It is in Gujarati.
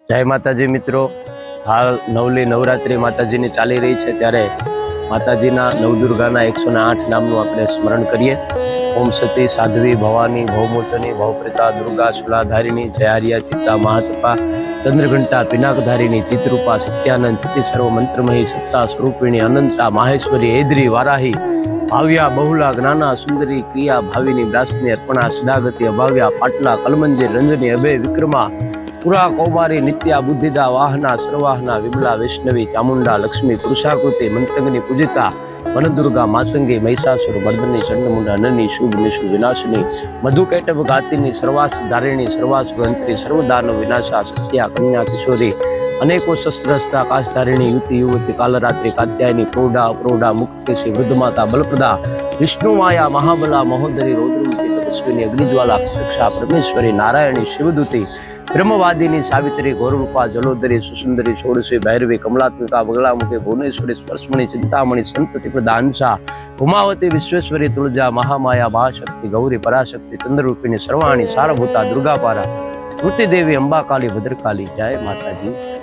જય માતાજી મિત્રો, હાલ નવલી નવરાત્રિ માતાજીની ચાલી રહી છે, ત્યારે માતાજીના નવદુર્ગાના 108 નામનું આપણે સ્મરણ કરીએ. ઓમ સતી સાધ્વી ભવાની ભૌમોચની ભવપ્રતા દુર્ગા શુલાધારિણી જયારિયા ચિત્તા મહાતપા ચંદ્રઘંટા પિનાકધારિણી ચિત્રૂપા સત્યાનંદ ચિતિ સર્વ મંત્રમયી સત્તા સ્વરૂપિણી અનંતા માહેશ્વરી એદ્રી વારાહી ભાવ્યા બહુલા જ્ઞાના સુંદરી ક્રિયા ભાવિની બ્રાસની અર્પણા સદાગતિ અભાવ્યા પાટલા કલમંજીર રંજની અભય વિક્રમા પુરા કૌમારી નિત્યા બુદ્ધિદા વાહના સર્વાહના વિમલા વૈષ્ણવી ચામુંડા લક્ષ્મી પુરુષાકૃતિ મંતંગની પૂજિતા વનદુર્ગા માતંગી મહિષાસુર મર્દની ચંડમુંડા નની શુભ નિશુભ વિનાશની મધુકૈટભ ગાતિની સર્વાસ ધારિણી સર્વાસુરંત્રી સર્વદાનો વિનાશા સત્યા કન્યા કિશોરી અનેકો શસ્ત્રસ્તા આકાશધારિણી યુતિ યુવતી કાલરાત્રિ કાત્યાયની પ્રૌઢા અપ્રૌઢા મુક્તેશી વૃદ્ધમાતા બલપ્રદા વિષ્ણુ માયા મહાબલા મહોદરી રૌદ્રમતી તપસ્વીની અગ્નિજ્વાલા પ્રત્યક્ષા પરમેશ્વરી નારાયણી શિવદૂતી બ્રહ્મવાદીની સાવિત્રી ઘોરરૂપા જલોદરી સુસુંદરી ષોડશી ભૈરવી કમલાત્મિકા બગલામુખી ભુવનેશ્વરી સ્પર્શમણી ચિંતામણી સંતતિ પ્રદાંશા ઉમાવતી વિશ્વેશ્વરી તુળજા મહામાયા મહાશક્તિ ગૌરી પરાશક્તિ ચંદ્રરૂપિણી સર્વાણી સારભૂતા દુર્ગાપારા કૃતિદેવી અંબાકાલી ભદ્રકાલી. જય માતાજી.